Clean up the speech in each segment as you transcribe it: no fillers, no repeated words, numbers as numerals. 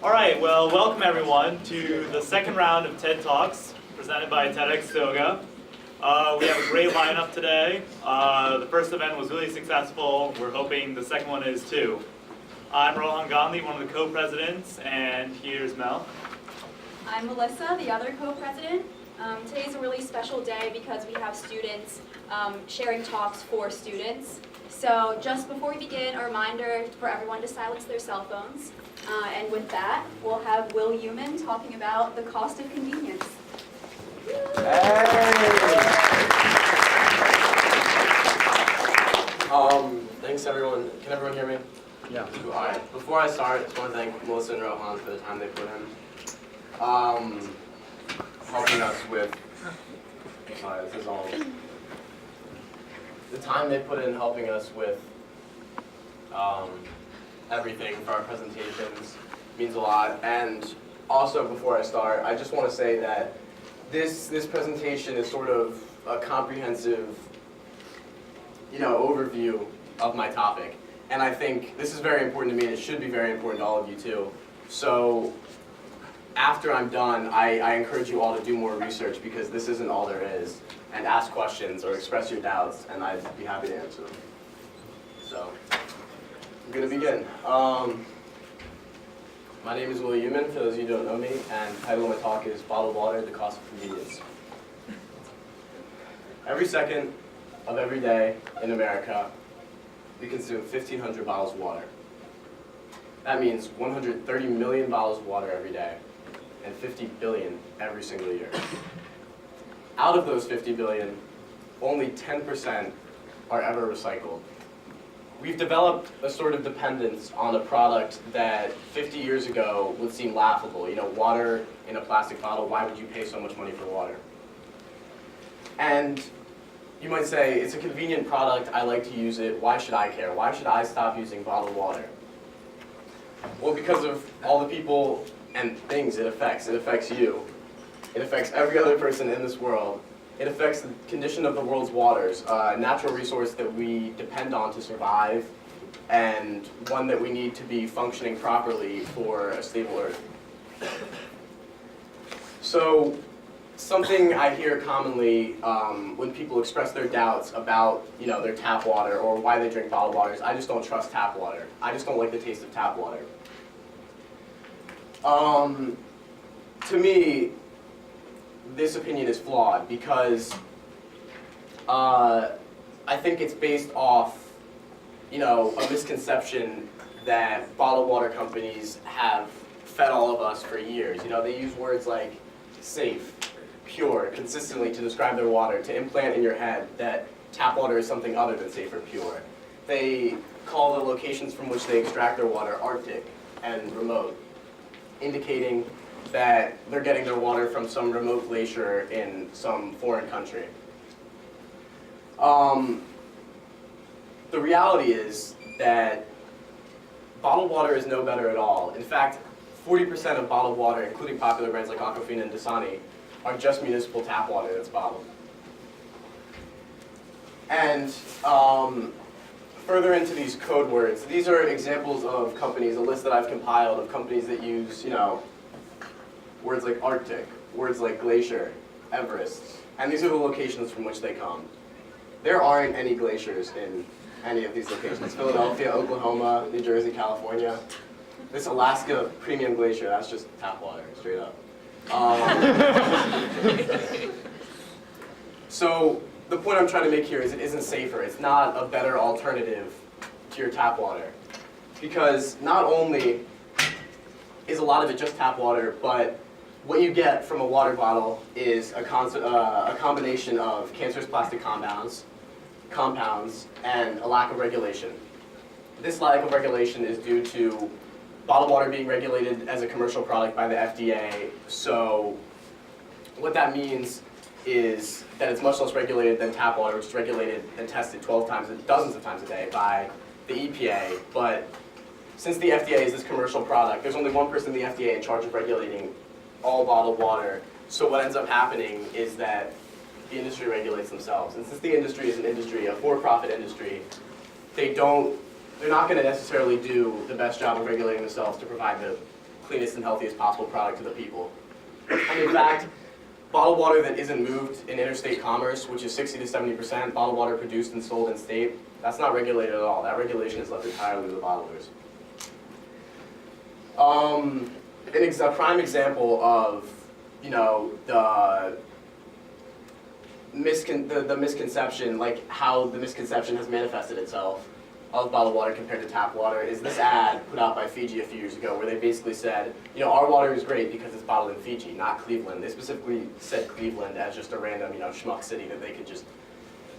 All right, well, welcome everyone to the second round of TED Talks presented by TEDx Toga. We have a great lineup today. The first event was really successful. We're hoping the second one is too. I'm Rohan Gandhi, one of the co-presidents, and here's Mel. I'm Melissa, the other co-president. Today's a really special day because we have students sharing talks for students. So just before we begin, a reminder for everyone to silence their cell phones. And with that, we'll have Youman talking about the cost of convenience. Thanks everyone. Can everyone hear me? Yeah. All right. Before I start, I just want to thank Melissa and Rohan for the time they put in. Helping us with, sorry, this is all, the time they put in helping us with everything for our presentations means a lot. And also, before I start, I just want to say that this presentation is sort of a comprehensive, overview of my topic. And I think this is very important to me, and it should be very important to all of you too. So after I'm done, I encourage you all to do more research, because this isn't all there is, and ask questions or express your doubts, and I'd be happy to answer them. So I'm going to begin. My name is Youman, for those of you who don't know me, and the title of my talk is Bottled Water, the Cost of Convenience. Every second of every day in America, we consume 1,500 bottles of water. That means 130 million bottles of water every day, and 50 billion every single year. Out of those 50 billion, only 10% are ever recycled. We've developed a sort of dependence on a product that 50 years ago would seem laughable. Water in a plastic bottle, why would you pay so much money for water? And you might say, it's a convenient product, I like to use it, why should I care? Why should I stop using bottled water? Well, because of all the people and things it affects. It affects you. It affects every other person in this world. It affects the condition of the world's waters, a natural resource that we depend on to survive, and one that we need to be functioning properly for a stable Earth. So, something I hear commonly when people express their doubts about their tap water or why they drink bottled water is, I just don't trust tap water. I just don't like the taste of tap water. To me, this opinion is flawed because I think it's based off a misconception that bottled water companies have fed all of us for years. They use words like safe, pure, consistently to describe their water, to implant in your head that tap water is something other than safe or pure. They call the locations from which they extract their water Arctic and remote, indicating that they're getting their water from some remote glacier in some foreign country. The reality is that bottled water is no better at all. In fact, 40% of bottled water, including popular brands like Aquafina and Dasani, are just municipal tap water that's bottled. And further into these code words, these are examples of companies, a list that I've compiled of companies that use, words like Arctic, words like glacier, Everest, and these are the locations from which they come. There aren't any glaciers in any of these locations. Philadelphia, Oklahoma, New Jersey, California. This Alaska premium glacier, that's just tap water, straight up. So the point I'm trying to make here is it isn't safer. It's not a better alternative to your tap water. Because not only is a lot of it just tap water, but what you get from a water bottle is a combination of cancerous plastic compounds, and a lack of regulation. This lack of regulation is due to bottled water being regulated as a commercial product by the FDA. So what that means is that it's much less regulated than tap water, which is regulated and tested dozens of times a day by the EPA. But since the FDA is this commercial product, there's only one person in the FDA in charge of regulating all bottled water. So what ends up happening is that the industry regulates themselves. And since the industry is an industry, a for-profit industry, they're not going to necessarily do the best job of regulating themselves to provide the cleanest and healthiest possible product to the people. And in fact, bottled water that isn't moved in interstate commerce, which is 60 to 70% bottled water produced and sold in state, that's not regulated at all. That regulation is left entirely to the bottlers. A prime example of, you know, the misconception, like how the misconception has manifested itself of bottled water compared to tap water is this ad put out by Fiji a few years ago where they basically said, you know, our water is great because it's bottled in Fiji, not Cleveland. They specifically said Cleveland as just a random, you know, schmuck city that they could just,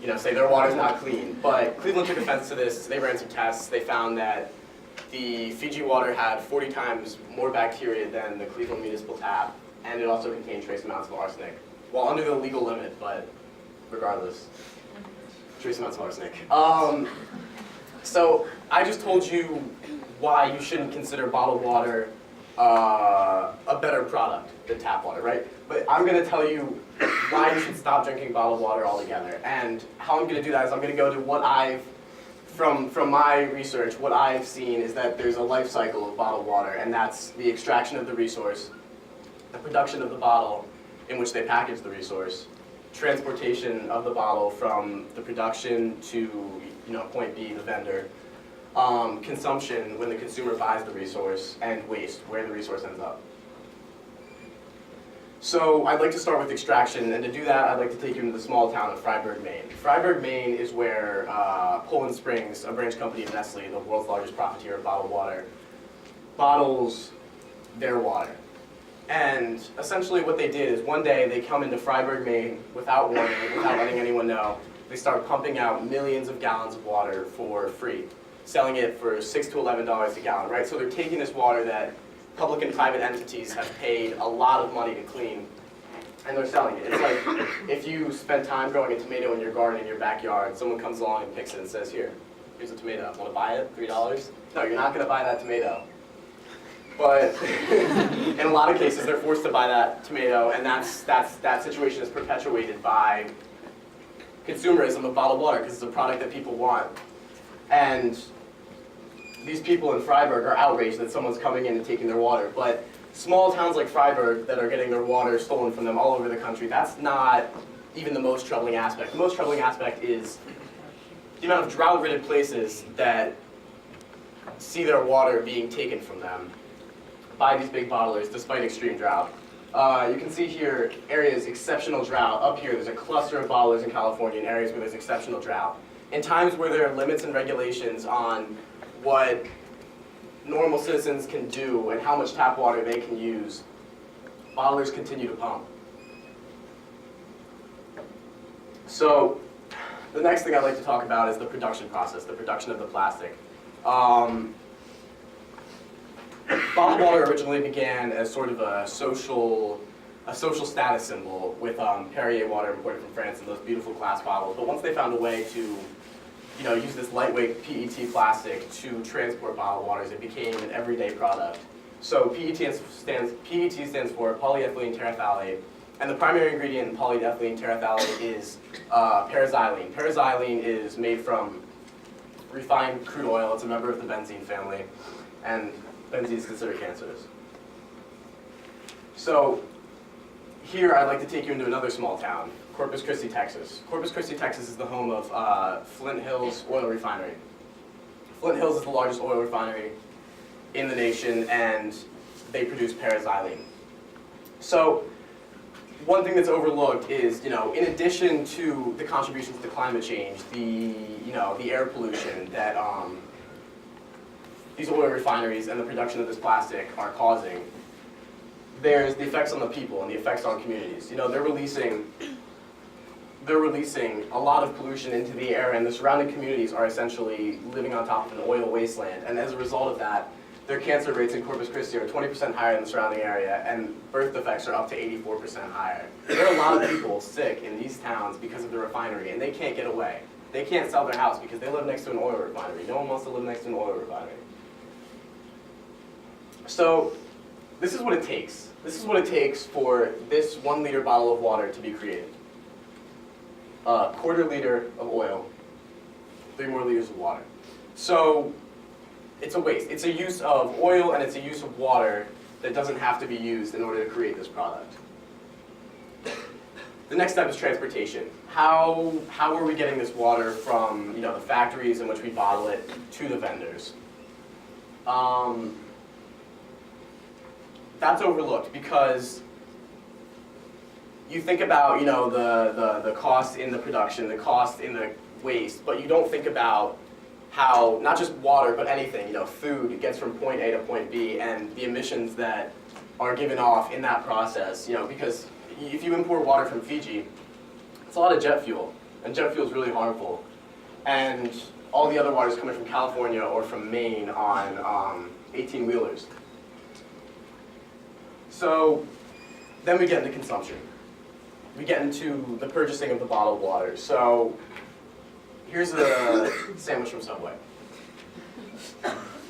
you know, say their water's not clean. But Cleveland took offense to this. They ran some tests. They found that the Fiji water had 40 times more bacteria than the Cleveland municipal tap, and it also contained trace amounts of arsenic. Well, under the legal limit, but regardless, trace amounts of arsenic. So I just told you why you shouldn't consider bottled water a better product than tap water, right? But I'm going to tell you why you should stop drinking bottled water altogether. And how I'm going to do that is I'm going to go to what from my research, what I've seen is that there's a life cycle of bottled water, and that's the extraction of the resource, the production of the bottle in which they package the resource, transportation of the bottle from the production to, you know, point B, the vendor, consumption when the consumer buys the resource, and waste, where the resource ends up. So I'd like to start with extraction, and to do that, I'd like to take you into the small town of Freiburg, Maine. Freiburg, Maine is where Poland Springs, a branch company of Nestle, the world's largest profiteer of bottled water, bottles their water. And essentially what they did is one day they come into Freiburg, Maine without warning, without letting anyone know. They start pumping out millions of gallons of water for free, selling it for $6 to $11 a gallon, right? So they're taking this water that public and private entities have paid a lot of money to clean, and they're selling it. It's like if you spend time growing a tomato in your garden in your backyard, someone comes along and picks it and says, here's a tomato, want to buy it, $3? No, you're not going to buy that tomato. But in a lot of cases, they're forced to buy that tomato, and that situation is perpetuated by consumerism of bottled water, because it's a product that people want. And these people in Freiburg are outraged that someone's coming in and taking their water. But small towns like Freiburg that are getting their water stolen from them all over the country, that's not even the most troubling aspect. The most troubling aspect is the amount of drought-ridden places that see their water being taken from them by these big bottlers despite extreme drought. You can see here areas exceptional drought. Up here there's a cluster of bottlers in California in areas where there's exceptional drought. In times where there are limits and regulations on what normal citizens can do and how much tap water they can use, bottlers continue to pump. So the next thing I'd like to talk about is the production process, the production of the plastic. Bottled water originally began as sort of a social status symbol with Perrier water imported from France in those beautiful glass bottles. But once they found a way to, use this lightweight PET plastic to transport bottled waters, it became an everyday product. So PET stands for polyethylene terephthalate, and the primary ingredient in polyethylene terephthalate is paraxylene. Paraxylene is made from refined crude oil. It's a member of the benzene family, and benzene is considered cancerous. So here I'd like to take you into another small town, Corpus Christi, Texas. Corpus Christi, Texas is the home of Flint Hills oil refinery. Flint Hills is the largest oil refinery in the nation, and they produce paraxylene. So one thing that's overlooked is, in addition to the contributions to climate change, the air pollution that these oil refineries and the production of this plastic are causing, there's the effects on the people and the effects on communities. They're releasing a lot of pollution into the air, and the surrounding communities are essentially living on top of an oil wasteland. And as a result of that, their cancer rates in Corpus Christi are 20% higher than the surrounding area, and birth defects are up to 84% higher. There are a lot of people sick in these towns because of the refinery, and they can't get away. They can't sell their house because they live next to an oil refinery. No one wants to live next to an oil refinery. So this is what it takes. This is what it takes for this 1 liter bottle of water to be created. A quarter liter of oil, 3 more liters of water. So it's a waste. It's a use of oil and it's a use of water that doesn't have to be used in order to create this product. The next step is transportation. How are we getting this water from the factories in which we bottle it to the vendors? That's overlooked because you think about the cost in the production, the cost in the waste, but you don't think about how not just water but anything, food gets from point A to point B, and the emissions that are given off in that process. Because if you import water from Fiji, it's a lot of jet fuel, and jet fuel is really harmful. And all the other water is coming from California or from Maine on 18-wheelers. So then we get into consumption. We get into the purchasing of the bottled water. So here's a sandwich from Subway.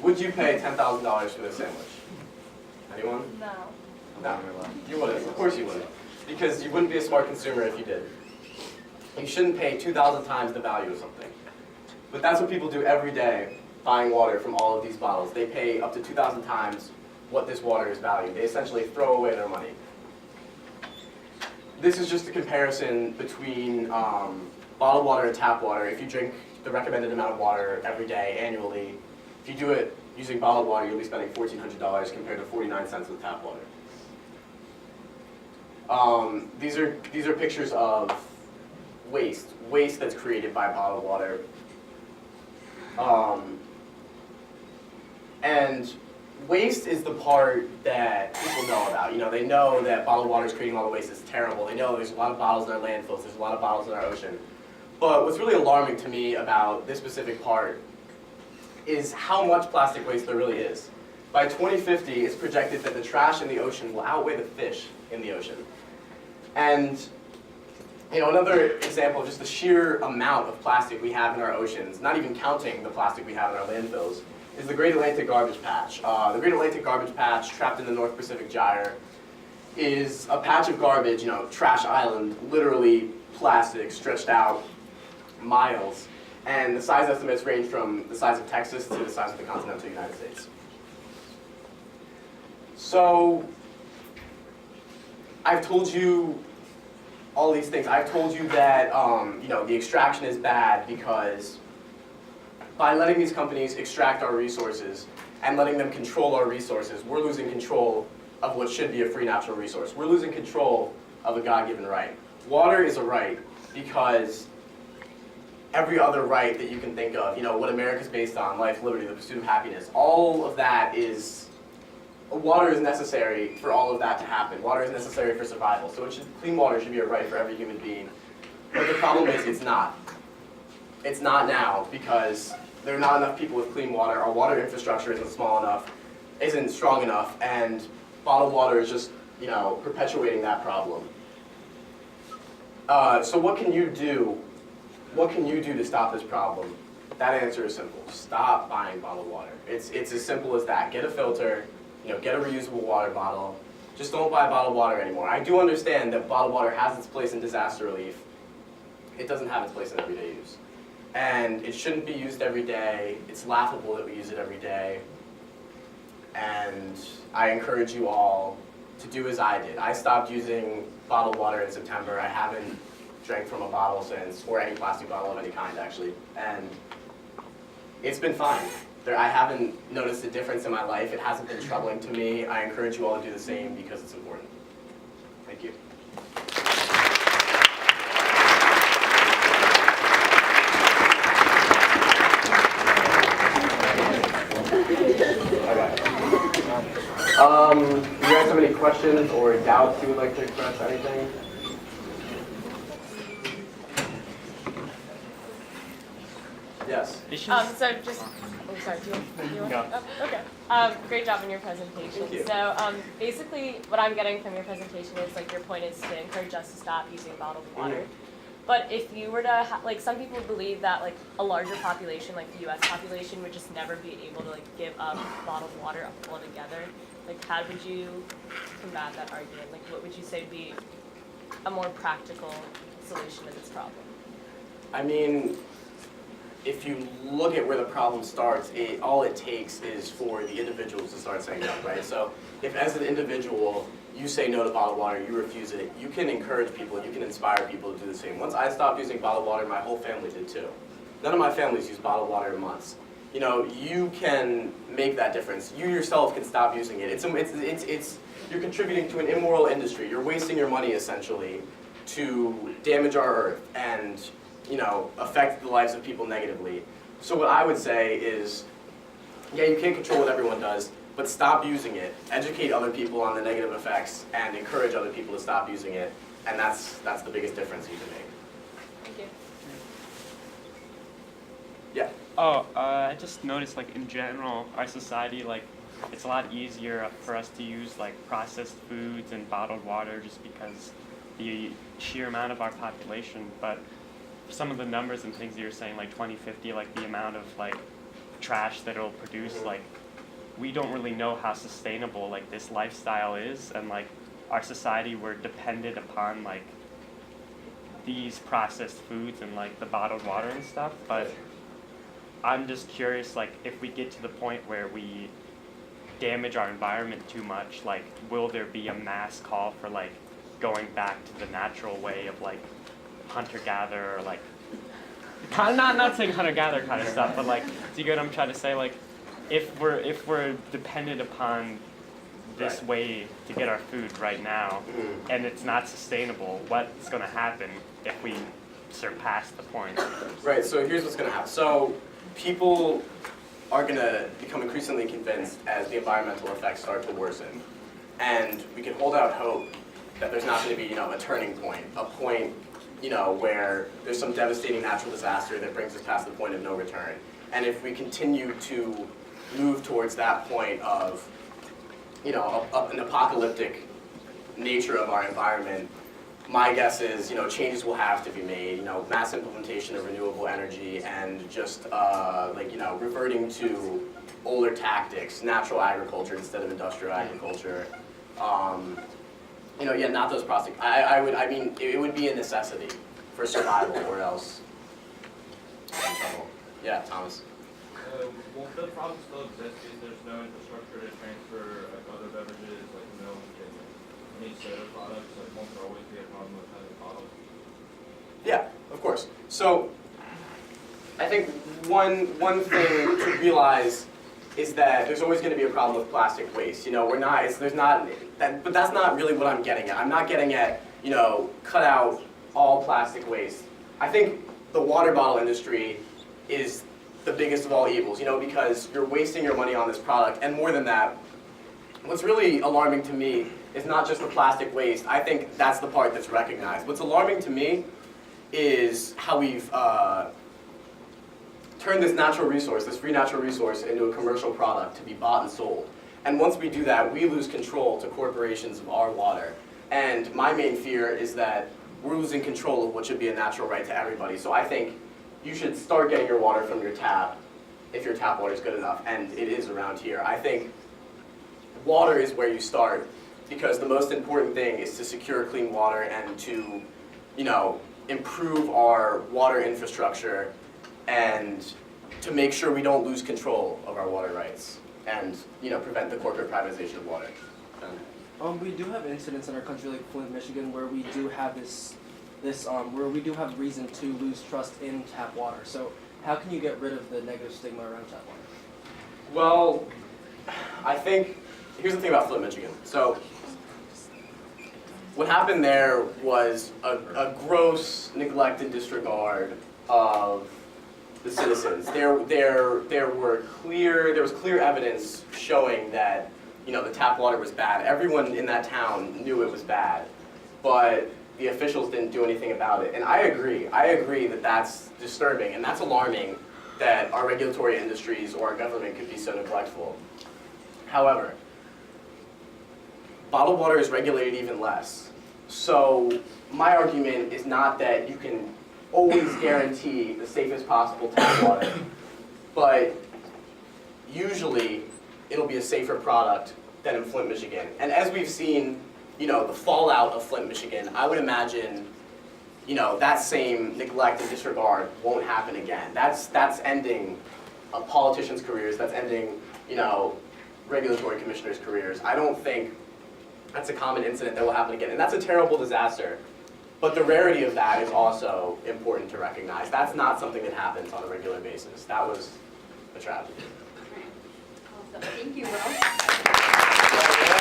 Would you pay $10,000 for this sandwich? Anyone? No. No, you wouldn't. Of course you wouldn't. Because you wouldn't be a smart consumer if you did. You shouldn't pay 2,000 times the value of something. But that's what people do every day buying water from all of these bottles. They pay up to 2,000 times what this water is valued. They essentially throw away their money. This is just a comparison between bottled water and tap water. If you drink the recommended amount of water every day, annually, if you do it using bottled water, you'll be spending $1,400 compared to 49 cents with tap water. These are pictures of waste that's created by bottled water. And waste is the part that people know about. They know that bottled water is creating all the waste. It's terrible. They know there's a lot of bottles in our landfills. There's a lot of bottles in our ocean. But what's really alarming to me about this specific part is how much plastic waste there really is. By 2050, it's projected that the trash in the ocean will outweigh the fish in the ocean. And another example of just the sheer amount of plastic we have in our oceans, not even counting the plastic we have in our landfills, is the Great Atlantic Garbage Patch. The Great Atlantic Garbage Patch, trapped in the North Pacific Gyre, is a patch of garbage, trash island, literally plastic stretched out miles. And the size estimates range from the size of Texas to the size of the continental United States. So I've told you all these things. I've told you that the extraction is bad because by letting these companies extract our resources and letting them control our resources, we're losing control of what should be a free natural resource. We're losing control of a God-given right. Water is a right because every other right that you can think of, what America's based on, life, liberty, the pursuit of happiness, all of that is, water is necessary for all of that to happen. Water is necessary for survival. So clean water should be a right for every human being. But the problem is it's not. It's not now because there are not enough people with clean water. Our water infrastructure isn't strong enough, and bottled water is just, perpetuating that problem. So what can you do? What can you do to stop this problem? That answer is simple. Stop buying bottled water. It's as simple as that. Get a filter, get a reusable water bottle. Just don't buy bottled water anymore. I do understand that bottled water has its place in disaster relief. It doesn't have its place in everyday use. And it shouldn't be used every day. It's laughable that we use it every day. And I encourage you all to do as I did. I stopped using bottled water in September. I haven't drank from a bottle since, or any plastic bottle of any kind, actually. And it's been fine. I haven't noticed a difference in my life. It hasn't been troubling to me. I encourage you all to do the same because it's important. Thank you. Do you guys have any questions or doubts you would like to express? Anything? Yes. So just, sorry, do you want Go. oh, okay. Great job in your presentation. Thank you. So basically what I'm getting from your presentation is your point is to encourage us to stop using bottled water. Mhm. But if you were to, some people believe that a larger population, like the U.S. population, would just never be able to give up bottled water altogether. How would you combat that argument? What would you say would be a more practical solution to this problem? I mean, if you look at where the problem starts, all it takes is for the individuals to start saying no, right? So if as an individual, you say no to bottled water, you refuse it, you can encourage people, you can inspire people to do the same. Once I stopped using bottled water, my whole family did too. None of my families use bottled water in months. You know, you can make that difference. You yourself can stop using it. You're contributing to an immoral industry. You're wasting your money essentially to damage our earth and, you know, affect the lives of people negatively. So what I would say is, yeah, you can't control what everyone does, but stop using it. Educate other people on the negative effects and encourage other people to stop using it. And that's the biggest difference you can make. Thank you. Yeah. Oh, I just noticed, like, in general, our society, like, it's a lot easier for us to use, like, processed foods and bottled water just because the sheer amount of our population. But some of the numbers and things that you're saying, like 2050, like, the amount of, like, trash that it'll produce, like, we don't really know how sustainable, like, this lifestyle is. And, like, our society, we're dependent upon, like, these processed foods and, like, the bottled water and stuff. But I'm just curious, like, if we get to the point where we damage our environment too much, like, will there be a mass call for, like, going back to the natural way of, like, hunter-gatherer, or, like, kind of not saying hunter-gatherer kind of stuff, but, like, do you get what I'm trying to say? Like, if we're dependent upon this way to get our food right now, and it's not sustainable, what's going to happen if we surpass the point? Right, so here's what's going to happen. So people are going to become increasingly convinced as the environmental effects start to worsen. And we can hold out hope that there's not going to be, you know, a turning point, a point, you know, where there's some devastating natural disaster that brings us past the point of no return. And if we continue to move towards that point of, you know, an apocalyptic nature of our environment, my guess is, you know, changes will have to be made, you know, mass implementation of renewable energy and just, like, you know, reverting to older tactics, natural agriculture instead of industrial agriculture. You know, yeah, not those plastic. I mean, it would be a necessity for survival or else in trouble. Yeah, Thomas. Will the problem still exist because there's no infrastructure to transfer like other beverages like milk and any soda products? Like, won't there always be a problem with having bottles? Yeah, of course. So I think one thing to realize is that there's always going to be a problem with plastic waste. You know, but that's not really what I'm getting at. I'm not getting at, you know, cut out all plastic waste. I think the water bottle industry is the biggest of all evils, you know, because you're wasting your money on this product. And more than that, what's really alarming to me is not just the plastic waste. I think that's the part that's recognized. What's alarming to me is how we've turned this natural resource, this free natural resource, into a commercial product to be bought and sold. And once we do that, we lose control to corporations of our water. And my main fear is that we're losing control of what should be a natural right to everybody. So I think you should start getting your water from your tap if your tap water is good enough, and it is around here. I think water is where you start because the most important thing is to secure clean water and to, you know, improve our water infrastructure and to make sure we don't lose control of our water rights and, you know, prevent the corporate privatization of water. We do have incidents in our country like Flint, Michigan, where we do have where we do have reason to lose trust in tap water. So how can you get rid of the negative stigma around tap water? Well, I think, here's the thing about Flint, Michigan. So what happened there was a gross neglect and disregard of the citizens. There was clear evidence showing that, you know, the tap water was bad. Everyone in that town knew it was bad, but the officials didn't do anything about it. And I agree that that's disturbing and that's alarming that our regulatory industries or our government could be so neglectful. However, bottled water is regulated even less. So my argument is not that you can always guarantee the safest possible tap water, but usually it'll be a safer product than in Flint, Michigan. And as we've seen, you know, the fallout of Flint, Michigan, I would imagine that same neglect and disregard won't happen again. That's ending politicians' careers. That's ending, regulatory commissioners' careers. I don't think that's a common incident that will happen again, and that's a terrible disaster. But the rarity of that is also important to recognize. That's not something that happens on a regular basis. That was a tragedy. Awesome. Thank you, Will.